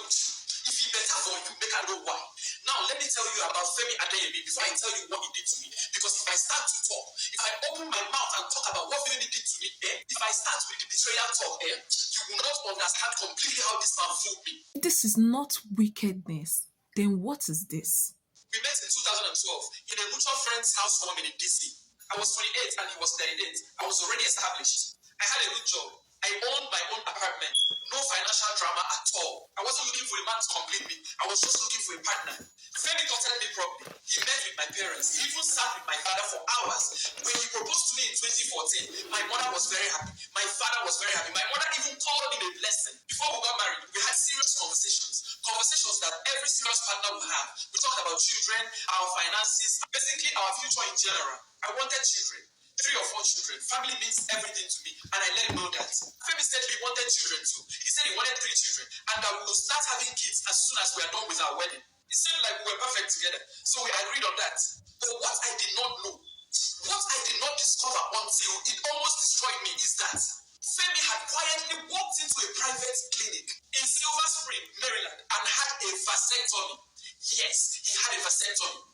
with you. If he better for you, make I know why. Now, let me tell you about Femi Adeyemi before I tell you what he did to me. Because if I start to talk, if I open my mouth and talk about what Femi did to me, if I start with the betrayal talk, you will not understand completely how this man fooled me. This is not wickedness. Then what is this? We met in 2012 in a mutual friend's housewarming in DC. I was 28 and he was 38. I was already established. I had a good job. I owned my own apartment. No financial drama at all. I wasn't looking for a man to complete me. I was just looking for a partner. Femi courted me properly. He met with my parents. He even sat with my father for hours. When he proposed to me in 2014, my mother was very happy. My father was very happy. My mother even called him a blessing. Before we got married, we had serious conversations. Conversations that every serious partner will have. We talked about children, our finances, basically our future in general. I wanted children. 3 or 4 children. Family means everything to me, and I let him know that. Femi said he wanted children too. He said he wanted 3 children, and that we will start having kids as soon as we are done with our wedding. It seemed like we were perfect together, so we agreed on that. But what I did not know, what I did not discover until it almost destroyed me is that Femi had quietly walked into a private clinic in Silver Spring, Maryland, and had a vasectomy. Yes, he had a vasectomy.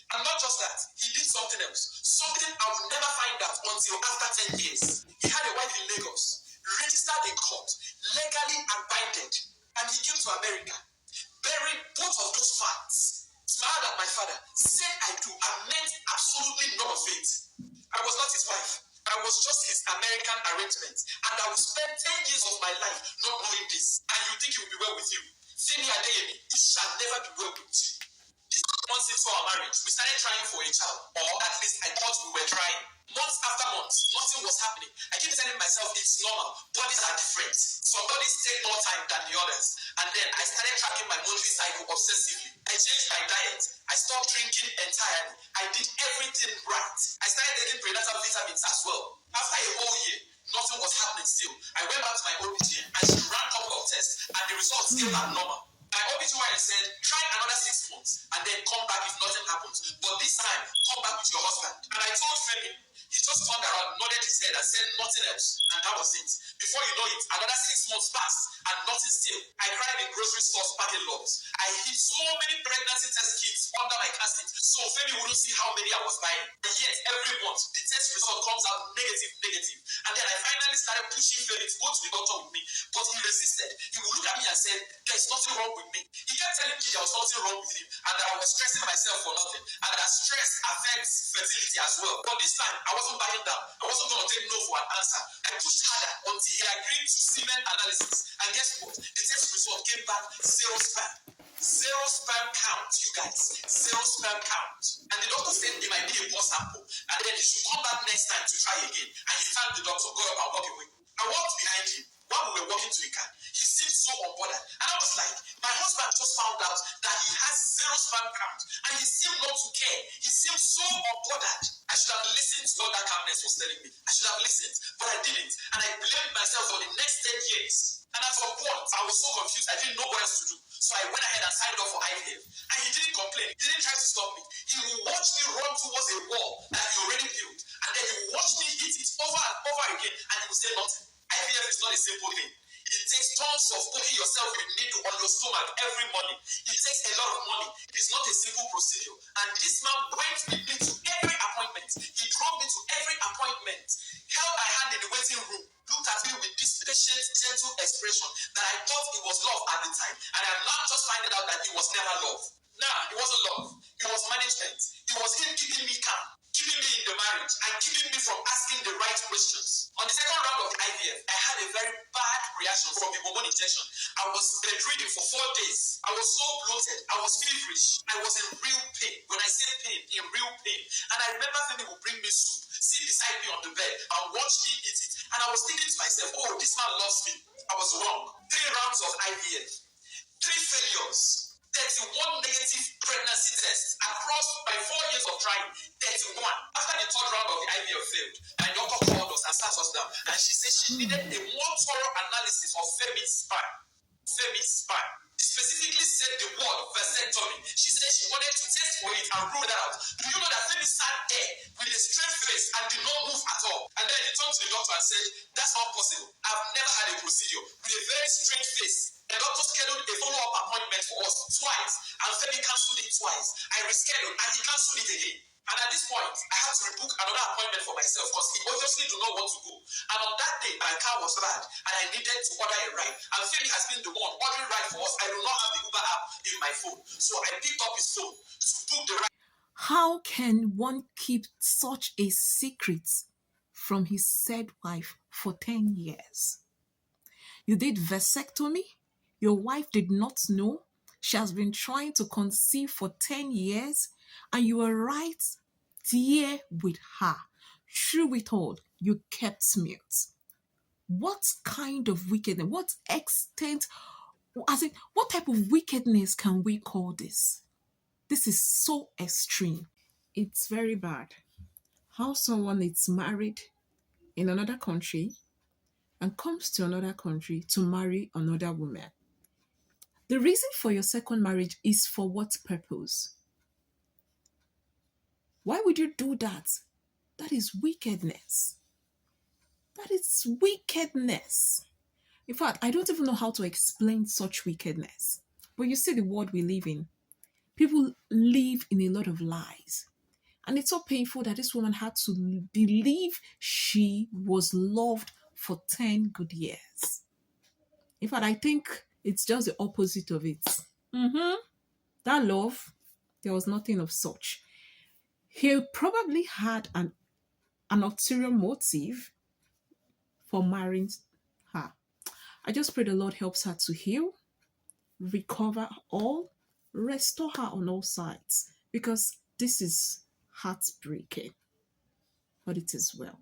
And not just that, he did something else. Something I would never find out until after 10 years. He had a wife in Lagos, registered in court, legally and binded. And he came to America, buried both of those facts, smiled at my father, said I do, and meant absolutely none of it. I was not his wife. I was just his American arrangement. And I will spend 10 years of my life not knowing this. And you think he will be well with you. Femi Adeyemi, it shall never be well with you. Months into our marriage, we started trying for a child, or at least I thought we were trying. Months after months, nothing was happening. I keep telling myself it's normal. Bodies are different. Some bodies take more time than the others. And then I started tracking my monthly cycle obsessively. I changed my diet. I stopped drinking entirely. I did everything right. I started taking prenatal vitamins as well. After a whole year, nothing was happening still. I went back to my OBGYN and she ran a couple of tests and the results came back normal. My OBGYN said, try another 6 months and then come back if nothing happens. But this time, come back with your husband. And I told Femi, he just turned around, nodded his head and said nothing else. And that was it. Before you know it, another 6 months passed and nothing still. I cried in grocery stores parking lots. I hid so many pregnancy test kits under my car seat so Femi wouldn't see how many I was buying. And yet, every month, the test result comes out negative. And then I finally started pushing Femi to go to the doctor with me. But he resisted. He would look at me and said, there's nothing wrong with me. He kept telling me there was nothing wrong with him and that I was stressing myself for nothing and that stress affects fertility as well. But this time, I wasn't backing down. I wasn't going to take no for an answer. I pushed harder until he agreed to semen analysis. And guess what? The test result came back 0 sperm. 0 sperm count, you guys. 0 sperm count. And the doctor said it might be a poor sample. And then he should come back next time to try again. And he thanked the doctor, got up and walked away. I walked behind him while we were walking to the car. He seemed so unbothered. And I was like, my husband just found out that he has 0 sperm count. And he seemed not to care. He seemed so unbothered. I should have listened to what that calmness was telling me. I should have listened. But I didn't. And I blamed myself for the next 10 years. And at some point, I was so confused. I didn't know what else to do. So I went ahead and signed up for IVF. And he didn't complain. He didn't try to stop me. He would watch me run towards a wall that he already built. And then he would watch me hit it over and over again. And he would say nothing. IVF is not a simple thing. It takes tons of putting yourself with needle on your stomach every morning. It takes a lot of money. It's not a simple procedure. And this man went with me to every appointment. He drove me to every appointment. Held my hand in the waiting room. Looked at me with this patient, gentle expression that I thought it was love at the time. And I'm now just finding out that it was never love. Nah, it wasn't love. It was management. It was him keeping me calm, keeping me in the marriage, and keeping me from asking the right questions. On the second round of the IVF, I had a very bad reaction from the hormone injection. I was bedridden for 4 days. I was so bloated. I was feverish. I was in real pain. When I say pain, in real pain. And I remember Femi would bring me soup, sit beside me on the bed, and watch me eat it. And I was thinking to myself, oh, this man loves me. I was wrong. 3 rounds of IVF, 3 failures, 31 negative pregnancy tests across my 4 years of trying. 31. After the 3rd round of the IVF failed, my doctor called us and sat us down, and she said she needed a more thorough analysis of Femi's sperm. Femi's sperm. She specifically said the word vasectomy. She said she wanted to test for it and rule that out. Do you know that Femi sat there with a straight face and did not move at all? And then he turned to the doctor and said, that's not possible. I've never had a procedure. With a very straight face. The doctor scheduled a follow-up appointment for us twice, and Femi cancelled it twice. I rescheduled, and he cancelled it again. And at this point, I had to rebook another appointment for myself because he obviously do not want to go. And on that day, my car was bad, and I needed to order a ride. And Femi has been the one ordering ride for us. I do not have the Uber app in my phone, so I picked up his phone to book the ride. How can one keep such a secret from his said wife for 10 years? You did vasectomy? Your wife did not know? She has been trying to conceive for 10 years and you were right there with her. Through it all, you kept mute. What kind of wickedness? What extent? As in, what type of wickedness can we call this? This is so extreme. It's very bad. How someone is married in another country and comes to another country to marry another woman. The reason for your second marriage is for what purpose? Why would you do that? That is wickedness. That is wickedness. In fact, I don't even know how to explain such wickedness. But you see the world we live in. People live in a lot of lies. And it's so painful that this woman had to believe she was loved for 10 good years. In fact, I think it's just the opposite of it. That love, there was nothing of such. He probably had an ulterior motive for marrying her. I just pray the Lord helps her to heal, recover all, restore her on all sides because this is heartbreaking. But it is well.